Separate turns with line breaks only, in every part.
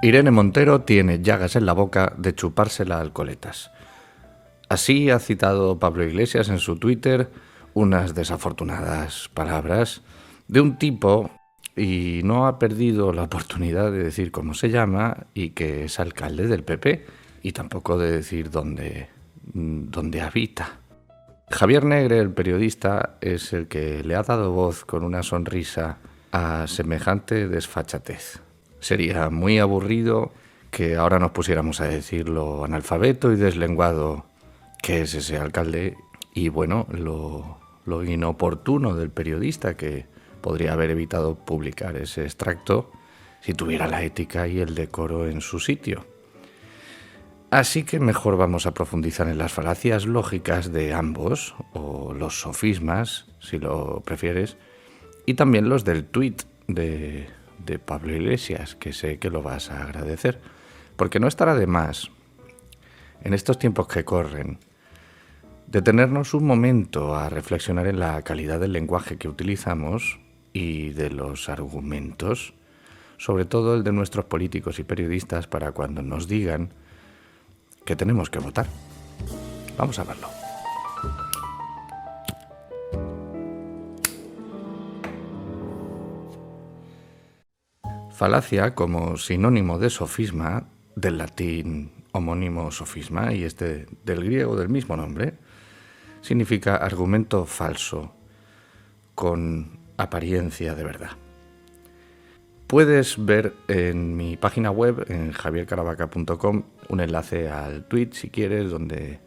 Irene Montero tiene llagas en la boca de chupársela a alcoletas. Así ha citado Pablo Iglesias en su Twitter unas desafortunadas palabras de un tipo, y no ha perdido la oportunidad de decir cómo se llama y que es alcalde del PP, y tampoco de decir dónde habita. Javier Negre, el periodista, es el que le ha dado voz con una sonrisa a semejante desfachatez. Sería muy aburrido que ahora nos pusiéramos a decir lo analfabeto y deslenguado que es ese alcalde, y bueno, lo inoportuno del periodista, que podría haber evitado publicar ese extracto si tuviera la ética y el decoro en su sitio. Así que mejor vamos a profundizar en las falacias lógicas de ambos, o los sofismas, si lo prefieres, y también los del tuit de Pablo Iglesias, que sé que lo vas a agradecer, porque no estará de más, en estos tiempos que corren, detenernos un momento a reflexionar en la calidad del lenguaje que utilizamos y de los argumentos, sobre todo el de nuestros políticos y periodistas, para cuando nos digan que tenemos que votar. Vamos a verlo. Falacia, como sinónimo de sofisma, del latín homónimo sofisma, y del griego del mismo nombre, significa argumento falso, con apariencia de verdad. Puedes ver en mi página web, en javiercaravaca.com, un enlace al tweet, si quieres, donde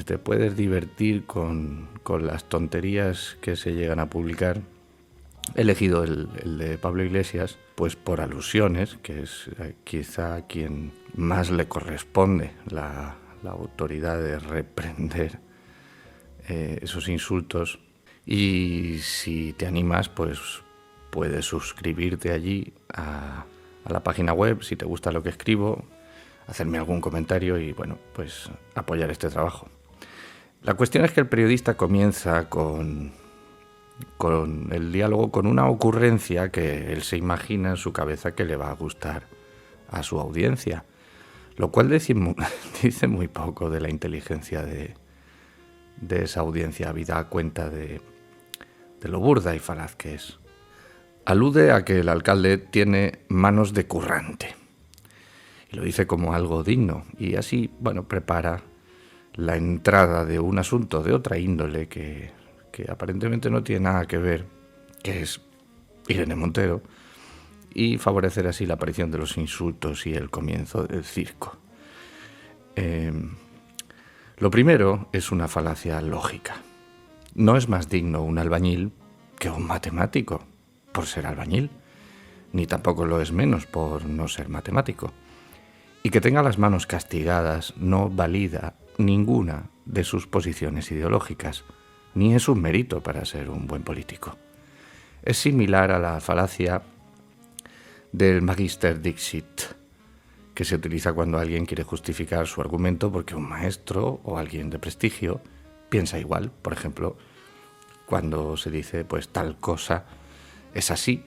te puedes divertir con las tonterías que se llegan a publicar. He elegido el de Pablo Iglesias, pues por alusiones, que es quizá a quien más le corresponde la autoridad de reprender esos insultos. Y si te animas, pues puedes suscribirte allí a la página web, si te gusta lo que escribo, hacerme algún comentario y, bueno, pues apoyar este trabajo. La cuestión es que el periodista comienza con el diálogo con una ocurrencia que él se imagina en su cabeza que le va a gustar a su audiencia, lo cual dice muy poco de la inteligencia de esa audiencia, habida cuenta de lo burda y falaz que es. Alude a que el alcalde tiene manos de currante, y lo dice como algo digno, y así, bueno, prepara la entrada de un asunto de otra índole que aparentemente no tiene nada que ver, que es Irene Montero, y favorecer así la aparición de los insultos y el comienzo del circo. Lo primero es una falacia lógica. No es más digno un albañil que un matemático por ser albañil, ni tampoco lo es menos por no ser matemático. Y que tenga las manos castigadas no valida ninguna de sus posiciones ideológicas, ni es un mérito para ser un buen político. Es similar a la falacia del Magister Dixit, que se utiliza cuando alguien quiere justificar su argumento porque un maestro o alguien de prestigio piensa igual. Por ejemplo, cuando se dice, pues tal cosa es así,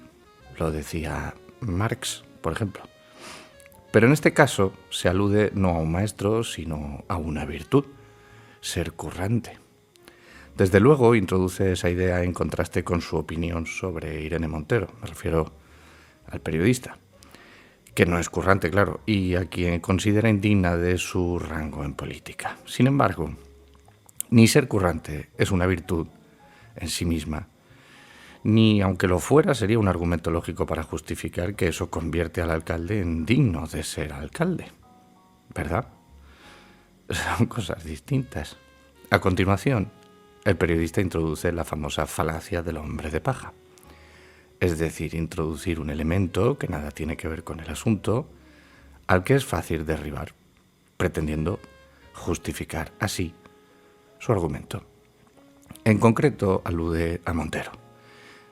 lo decía Marx, por ejemplo. Pero en este caso se alude no a un maestro, sino a una virtud, ser currante. Desde luego introduce esa idea en contraste con su opinión sobre Irene Montero, me refiero al periodista, que no es currante, claro, y a quien considera indigna de su rango en política. Sin embargo, ni ser currante es una virtud en sí misma, ni aunque lo fuera sería un argumento lógico para justificar que eso convierte al alcalde en digno de ser alcalde, ¿verdad? Son cosas distintas. A continuación, el periodista introduce la famosa falacia del hombre de paja. Es decir, introducir un elemento que nada tiene que ver con el asunto, al que es fácil derribar, pretendiendo justificar así su argumento. En concreto, alude a Montero,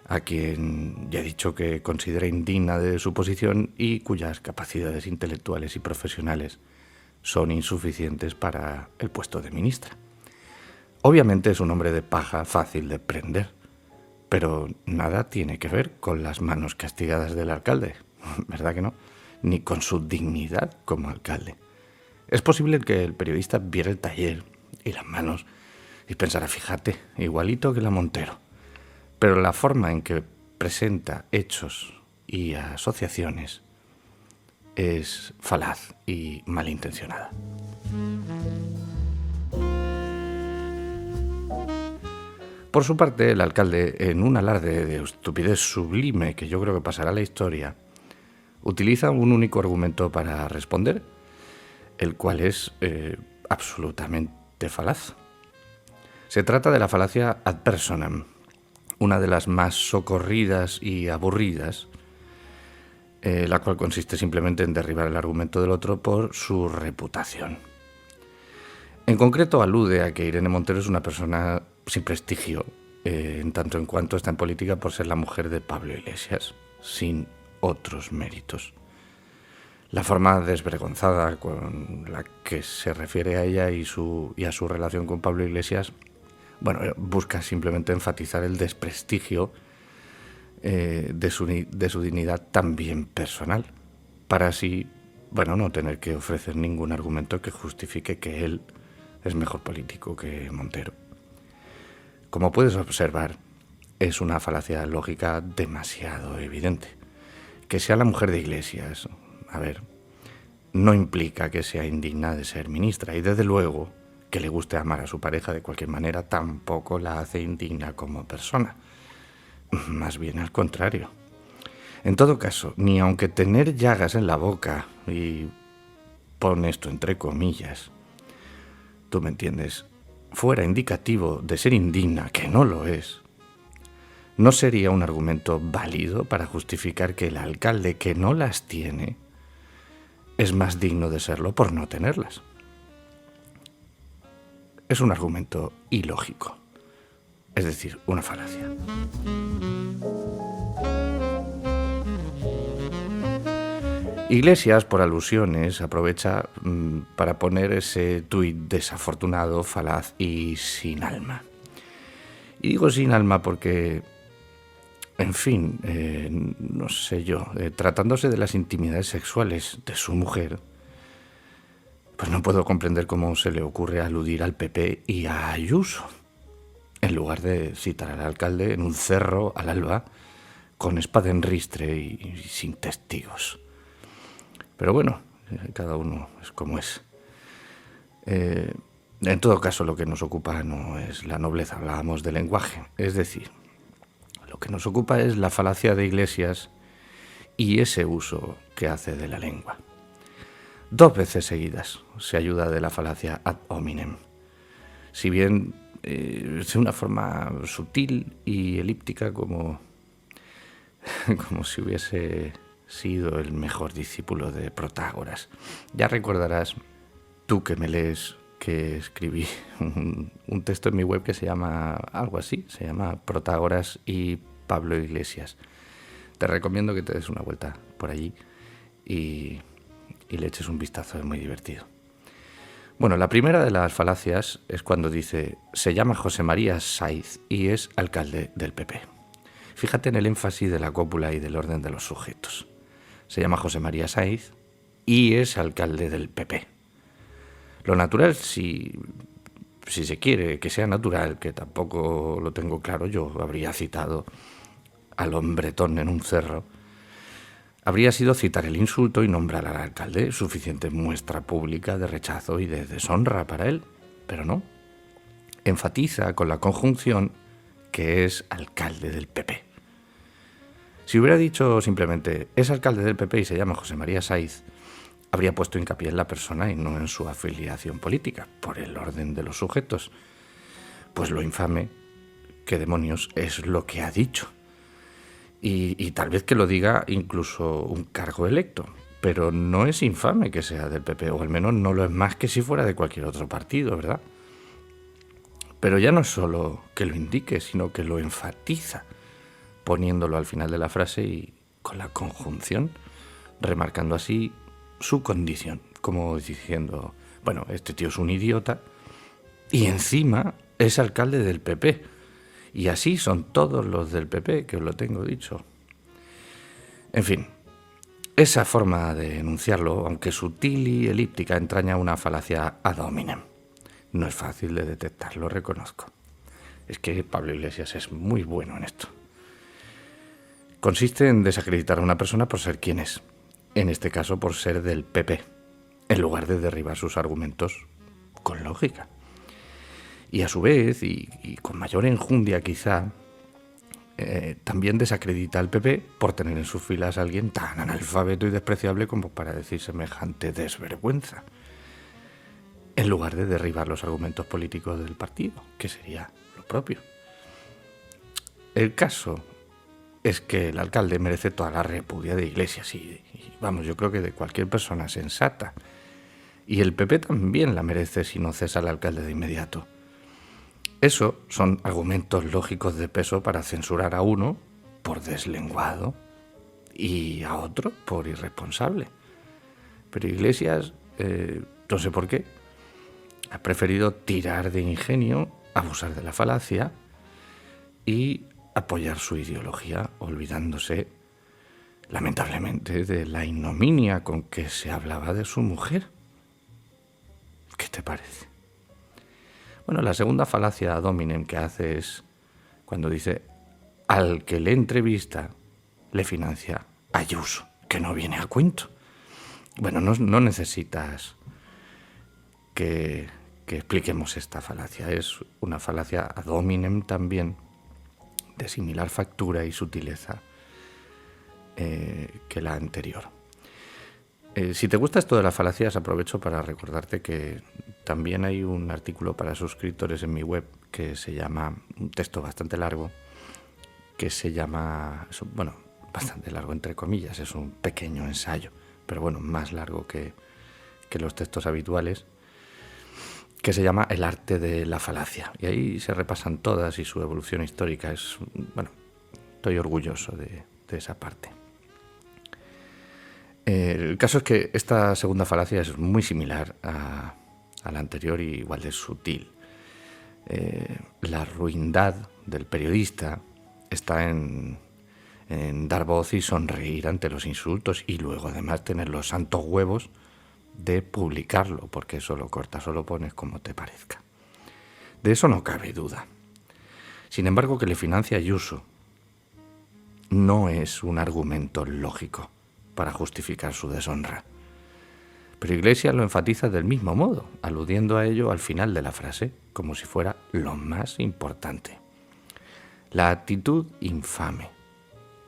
a quien ya he dicho que considera indigna de su posición y cuyas capacidades intelectuales y profesionales son insuficientes para el puesto de ministra. Obviamente es un hombre de paja fácil de prender, pero nada tiene que ver con las manos castigadas del alcalde, ¿verdad que no? ni con su dignidad como alcalde. Es posible que el periodista viera el taller y las manos y pensara, fíjate, igualito que la Montero. Pero la forma en que presenta hechos y asociaciones es falaz y malintencionada. Por su parte, el alcalde, en un alarde de estupidez sublime que yo creo que pasará a la historia, utiliza un único argumento para responder, el cual es absolutamente falaz. Se trata de la falacia ad personam, una de las más socorridas y aburridas, la cual consiste simplemente en derribar el argumento del otro por su reputación. En concreto alude a que Irene Montero es una persona sin prestigio, en tanto en cuanto está en política por ser la mujer de Pablo Iglesias, sin otros méritos. La forma desvergonzada con la que se refiere a ella y a su relación con Pablo Iglesias, bueno, busca simplemente enfatizar el desprestigio de su dignidad también personal, para así, bueno, no tener que ofrecer ningún argumento que justifique que él es mejor político que Montero. Como puedes observar, es una falacia lógica demasiado evidente. Que sea la mujer de Iglesias, a ver, no implica que sea indigna de ser ministra, y desde luego que le guste amar a su pareja de cualquier manera tampoco la hace indigna como persona. Más bien al contrario. En todo caso, ni aunque tener llagas en la boca, y pon esto entre comillas, tú me entiendes, fuera indicativo de ser indigna, que no lo es, no sería un argumento válido para justificar que el alcalde que no las tiene es más digno de serlo por no tenerlas. Es un argumento ilógico, es decir, una falacia. Iglesias, por alusiones, aprovecha para poner ese tuit desafortunado, falaz y sin alma. Y digo sin alma porque, en fin, no sé yo, tratándose de las intimidades sexuales de su mujer, pues no puedo comprender cómo se le ocurre aludir al PP y a Ayuso, en lugar de citar al alcalde en un cerro al alba con espada en ristre y sin testigos. Pero bueno, cada uno es como es. En todo caso, lo que nos ocupa no es la nobleza, hablábamos del lenguaje. Es decir, lo que nos ocupa es la falacia de Iglesias y ese uso que hace de la lengua. 2 veces seguidas se ayuda de la falacia ad hominem. Si bien de una forma sutil y elíptica, como si hubiese sido el mejor discípulo de Protágoras. Ya recordarás, tú que me lees, que escribí un texto en mi web que se llama algo así, se llama Protágoras y Pablo Iglesias. Te recomiendo que te des una vuelta por allí y le eches un vistazo, es muy divertido. Bueno, la primera de las falacias es cuando dice, se llama José María Saiz y es alcalde del PP. Fíjate en el énfasis de la cópula y del orden de los sujetos. Se llama José María Saiz y es alcalde del PP. Lo natural, si se quiere que sea natural, que tampoco lo tengo claro, yo habría citado al hombretón en un cerro, habría sido citar el insulto y nombrar al alcalde, suficiente muestra pública de rechazo y de deshonra para él, pero no. Enfatiza con la conjunción que es alcalde del PP. Si hubiera dicho simplemente es alcalde del PP y se llama José María Saiz, habría puesto hincapié en la persona y no en su afiliación política, por el orden de los sujetos. Pues lo infame, ¿qué demonios es lo que ha dicho? Y tal vez que lo diga incluso un cargo electo, pero no es infame que sea del PP, o al menos no lo es más que si fuera de cualquier otro partido, ¿verdad? Pero ya no es solo que lo indique, sino que lo enfatiza, poniéndolo al final de la frase y con la conjunción, remarcando así su condición, como diciendo, bueno, este tío es un idiota y encima es alcalde del PP. Y así son todos los del PP, que os lo tengo dicho. En fin, Esa forma de enunciarlo, aunque sutil y elíptica, entraña una falacia ad hominem. No es fácil de detectar, lo reconozco. Es que Pablo Iglesias es muy bueno en esto. Consiste en desacreditar a una persona por ser quien es, en este caso por ser del PP, en lugar de derribar sus argumentos con lógica. Y a su vez, y con mayor enjundia quizá, también desacredita al PP por tener en sus filas a alguien tan analfabeto y despreciable como para decir semejante desvergüenza, en lugar de derribar los argumentos políticos del partido, que sería lo propio. El caso es que el alcalde merece toda la repudia de Iglesias y vamos, yo creo que de cualquier persona sensata. Y el PP también la merece si no cesa al alcalde de inmediato. Eso son argumentos lógicos de peso para censurar a uno por deslenguado y a otro por irresponsable. Pero Iglesias, no sé por qué, ha preferido tirar de ingenio, abusar de la falacia y apoyar su ideología, olvidándose, lamentablemente, de la ignominia con que se hablaba de su mujer. ¿Qué te parece? Bueno, la segunda falacia ad hominem que hace es cuando dice al que le entrevista le financia Ayuso, que no viene a cuento. Bueno, no necesitas que expliquemos esta falacia. Es una falacia ad hominem también, de similar factura y sutileza que la anterior. Si te gusta esto de las falacias, aprovecho para recordarte que también hay un artículo para suscriptores en mi web que se llama, un texto bastante largo, que se llama, bueno, bastante largo entre comillas, es un pequeño ensayo, pero bueno, más largo que los textos habituales, que se llama El arte de la falacia. Y ahí se repasan todas y su evolución histórica. Bueno, estoy orgulloso de esa parte. El caso es que esta segunda falacia es muy similar a la anterior y igual de sutil. La ruindad del periodista está en dar voz y sonreír ante los insultos y luego además tener los santos huevos de publicarlo, porque eso lo cortas o lo pones como te parezca. De eso no cabe duda. Sin embargo, que le financia Ayuso no es un argumento lógico para justificar su deshonra. Pero Iglesias lo enfatiza del mismo modo, aludiendo a ello al final de la frase, como si fuera lo más importante. La actitud infame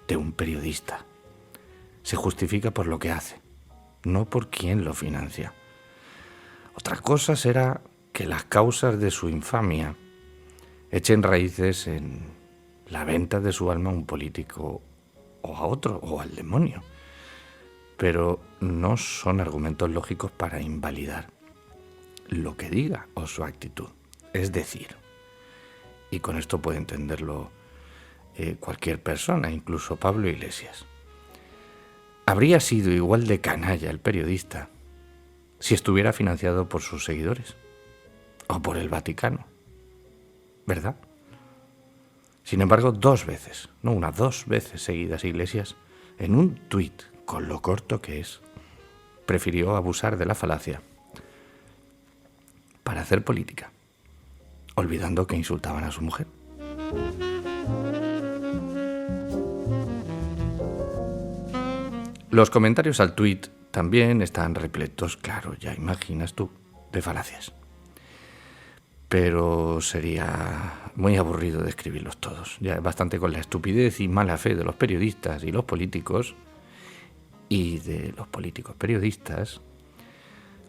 de un periodista se justifica por lo que hace, no por quién lo financia. Otra cosa será que las causas de su infamia echen raíces en la venta de su alma a un político o a otro, o al demonio. Pero no son argumentos lógicos para invalidar lo que diga o su actitud. Es decir, y con esto puede entenderlo cualquier persona, incluso Pablo Iglesias, habría sido igual de canalla el periodista si estuviera financiado por sus seguidores o por el Vaticano, ¿verdad? Sin embargo, dos veces seguidas, Iglesias, en un tuit, con lo corto que es, prefirió abusar de la falacia para hacer política, olvidando que insultaban a su mujer. Los comentarios al tuit también están repletos, claro, ya imaginas tú, de falacias. Pero sería muy aburrido describirlos todos. Ya es bastante con la estupidez y mala fe de los periodistas y los políticos, y de los políticos periodistas,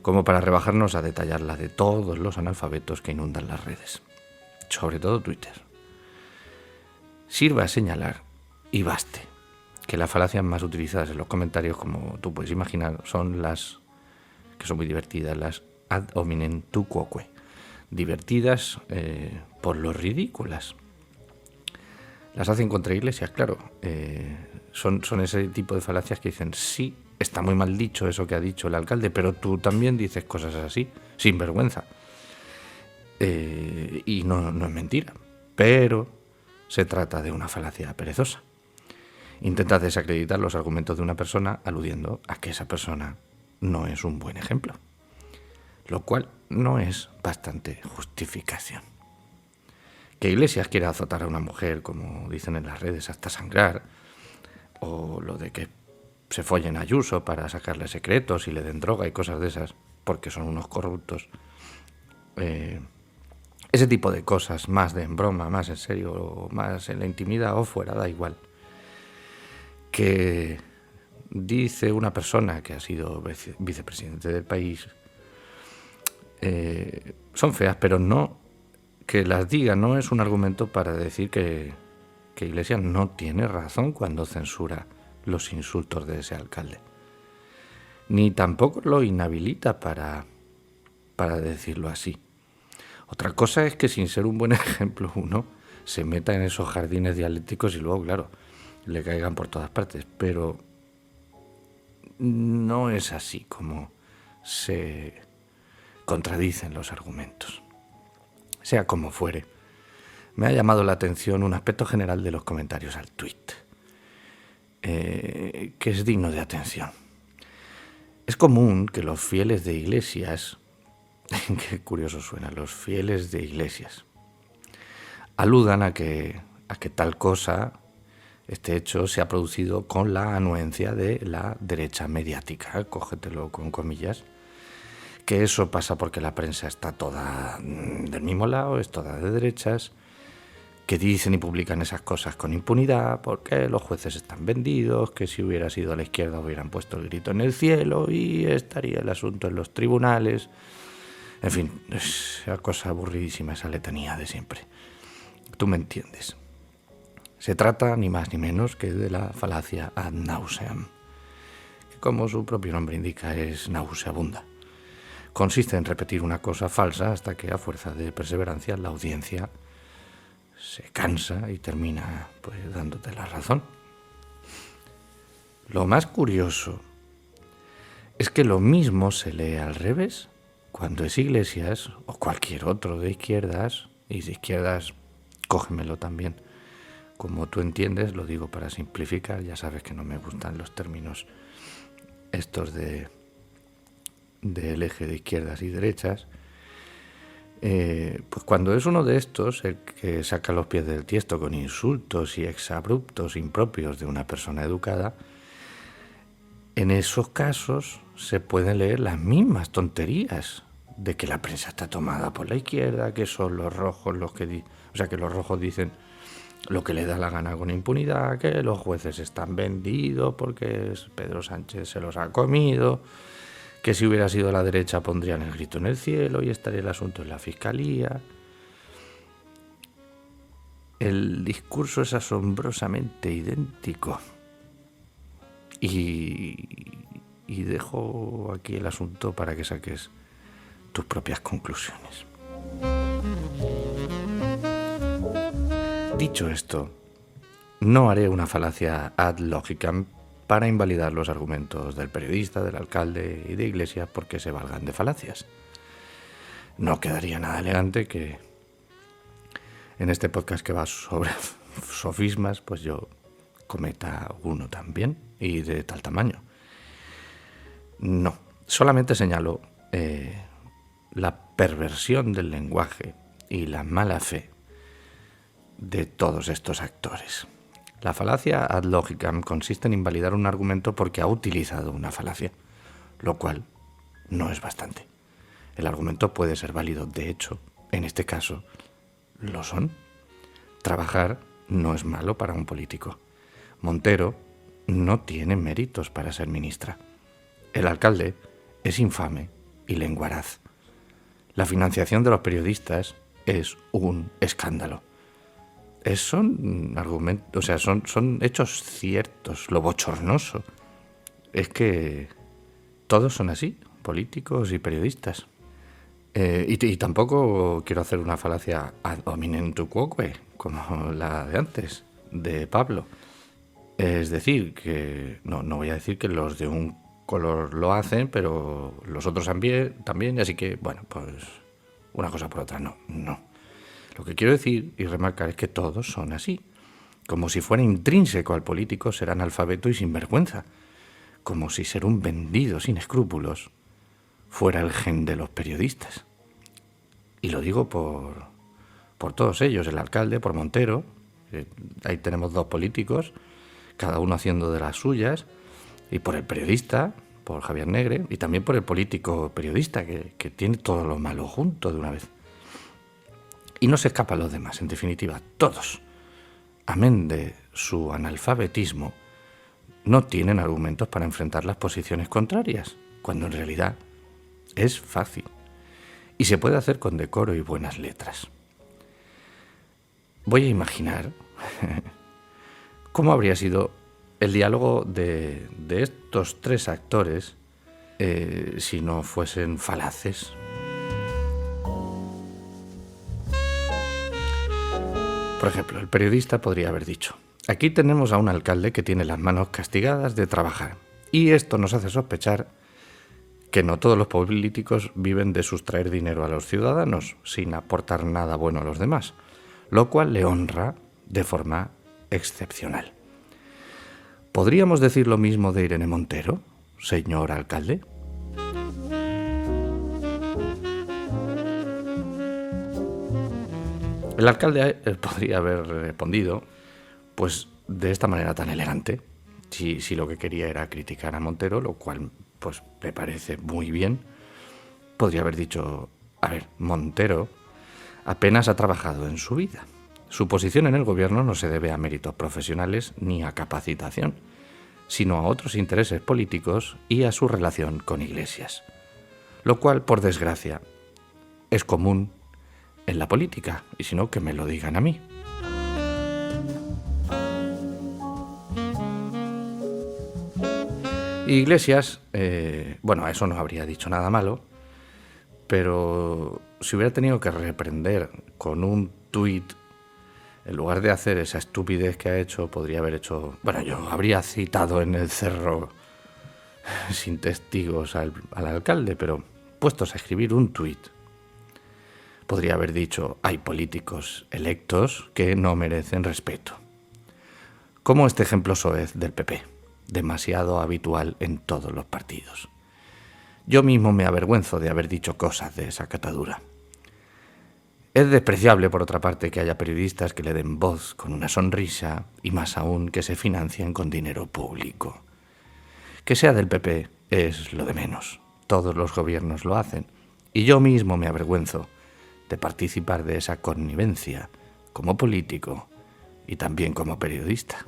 como para rebajarnos a detallar la de todos los analfabetos que inundan las redes, sobre todo Twitter. Sirva a señalar, y baste, que las falacias más utilizadas en los comentarios, como tú puedes imaginar, son las que son muy divertidas, las ad hominem tu quoque, divertidas por lo ridículas. Las hacen contra Iglesias, claro. Son ese tipo de falacias que dicen, sí, está muy mal dicho eso que ha dicho el alcalde, pero tú también dices cosas así, sin vergüenza. Y no es mentira, pero se trata de una falacia perezosa. Intenta desacreditar los argumentos de una persona aludiendo a que esa persona no es un buen ejemplo, lo cual no es bastante justificación. Que Iglesias quiera azotar a una mujer, como dicen en las redes, hasta sangrar, o lo de que se follen a Ayuso para sacarle secretos y le den droga y cosas de esas, porque son unos corruptos. Ese tipo de cosas, más de en broma, más en serio, o más en la intimidad o fuera, da igual. Que dice una persona que ha sido vicepresidente del país, son feas, pero no, que las diga no es un argumento para decir que Iglesias no tiene razón cuando censura los insultos de ese alcalde. Ni tampoco lo inhabilita para decirlo así. Otra cosa es que sin ser un buen ejemplo uno se meta en esos jardines dialécticos y luego, claro, le caigan por todas partes. Pero no es así como se contradicen los argumentos. Sea como fuere, me ha llamado la atención un aspecto general de los comentarios al tuit, que es digno de atención. Es común que los fieles de Iglesias, qué curioso suena, los fieles de Iglesias, aludan a que tal cosa, este hecho, se ha producido con la anuencia de la derecha mediática, cógetelo con comillas, que eso pasa porque la prensa está toda del mismo lado, es toda de derechas, que dicen y publican esas cosas con impunidad, porque los jueces están vendidos, que si hubiera sido a la izquierda hubieran puesto el grito en el cielo y estaría el asunto en los tribunales. En fin, es una cosa aburridísima esa letanía de siempre. Tú me entiendes. Se trata ni más ni menos que de la falacia ad nauseam, que como su propio nombre indica es nauseabunda. Consiste en repetir una cosa falsa hasta que a fuerza de perseverancia la audiencia se cansa y termina pues dándote la razón. Lo más curioso es que lo mismo se lee al revés cuando es Iglesias o cualquier otro de izquierdas, y de izquierdas cógemelo también como tú entiendes, lo digo para simplificar, ya sabes que no me gustan los términos estos del eje de izquierdas y derechas. Pues cuando es uno de estos el que saca los pies del tiesto con insultos y exabruptos impropios de una persona educada, en esos casos se pueden leer las mismas tonterías de que la prensa está tomada por la izquierda, que son los rojos los que que los rojos dicen lo que le da la gana con impunidad, que los jueces están vendidos porque Pedro Sánchez se los ha comido, que si hubiera sido la derecha pondrían el grito en el cielo y estaría el asunto en la fiscalía. El discurso es asombrosamente idéntico. Y dejo aquí el asunto para que saques tus propias conclusiones. Dicho esto, no haré una falacia ad logicam para invalidar los argumentos del periodista, del alcalde y de Iglesias porque se valgan de falacias. No quedaría nada elegante que en este podcast que va sobre sofismas, pues yo cometa uno también y de tal tamaño. No, solamente señalo la perversión del lenguaje y la mala fe de todos estos actores. La falacia ad logicam consiste en invalidar un argumento porque ha utilizado una falacia, lo cual no es bastante. El argumento puede ser válido, de hecho, en este caso, lo son. Trabajar no es malo para un político. Montero no tiene méritos para ser ministra. El alcalde es infame y lenguaraz. La financiación de los periodistas es un escándalo. Son argumentos, son hechos ciertos. Lo bochornoso es que todos son así, políticos y periodistas. Y tampoco quiero hacer una falacia ad hominem tu quoque, como la de antes, de Pablo. Es decir, que no voy a decir que los de un color lo hacen, pero los otros también, así que, bueno, pues una cosa por otra, no. Lo que quiero decir y remarcar es que todos son así, como si fuera intrínseco al político ser analfabeto y sinvergüenza, como si ser un vendido sin escrúpulos fuera el gen de los periodistas. Y lo digo por todos ellos, el alcalde, por Montero, ahí tenemos dos políticos, cada uno haciendo de las suyas, y por el periodista, por Javier Negre, y también por el político periodista, que tiene todo lo malo junto de una vez. Y no se escapan los demás, en definitiva, todos, amén de su analfabetismo, no tienen argumentos para enfrentar las posiciones contrarias, cuando en realidad es fácil. Y se puede hacer con decoro y buenas letras. Voy a imaginar cómo habría sido el diálogo de estos tres actores si no fuesen falaces. Por ejemplo, el periodista podría haber dicho: aquí tenemos a un alcalde que tiene las manos castigadas de trabajar, y esto nos hace sospechar que no todos los políticos viven de sustraer dinero a los ciudadanos sin aportar nada bueno a los demás, lo cual le honra de forma excepcional. ¿Podríamos decir lo mismo de Irene Montero, señor alcalde? El alcalde podría haber respondido, pues de esta manera tan elegante, si lo que quería era criticar a Montero, lo cual pues me parece muy bien. Podría haber dicho: a ver, Montero apenas ha trabajado en su vida. Su posición en el gobierno no se debe a méritos profesionales ni a capacitación, sino a otros intereses políticos y a su relación con Iglesias, lo cual, por desgracia, es común en la política, y si no, que me lo digan a mí. Iglesias, bueno, a eso no habría dicho nada malo, pero si hubiera tenido que reprender con un tuit, en lugar de hacer esa estupidez que ha hecho, podría haber hecho... Bueno, yo habría citado en el cerro sin testigos al alcalde, pero puestos a escribir un tuit, podría haber dicho: hay políticos electos que no merecen respeto. Como este ejemplo soez del PP, demasiado habitual en todos los partidos. Yo mismo me avergüenzo de haber dicho cosas de esa catadura. Es despreciable, por otra parte, que haya periodistas que le den voz con una sonrisa, y más aún que se financien con dinero público. Que sea del PP es lo de menos. Todos los gobiernos lo hacen, y yo mismo me avergüenzo de participar de esa connivencia como político y también como periodista.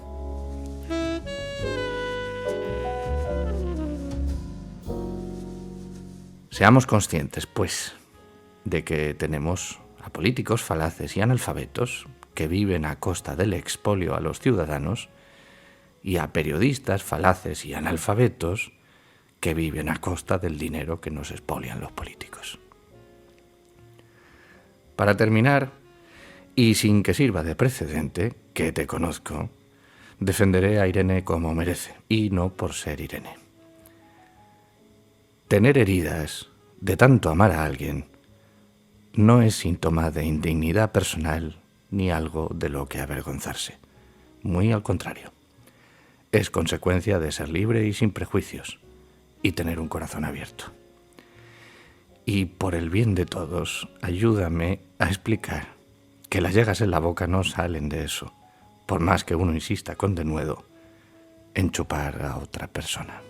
Seamos conscientes, pues, de que tenemos a políticos falaces y analfabetos que viven a costa del expolio a los ciudadanos, y a periodistas falaces y analfabetos que viven a costa del dinero que nos expolian los políticos. Para terminar, y sin que sirva de precedente, que te conozco, defenderé a Irene como merece, y no por ser Irene. Tener heridas de tanto amar a alguien no es síntoma de indignidad personal ni algo de lo que avergonzarse. Muy al contrario. Es consecuencia de ser libre y sin prejuicios, y tener un corazón abierto. Y por el bien de todos, ayúdame a explicar que las llagas en la boca no salen de eso, por más que uno insista con denuedo en chupar a otra persona.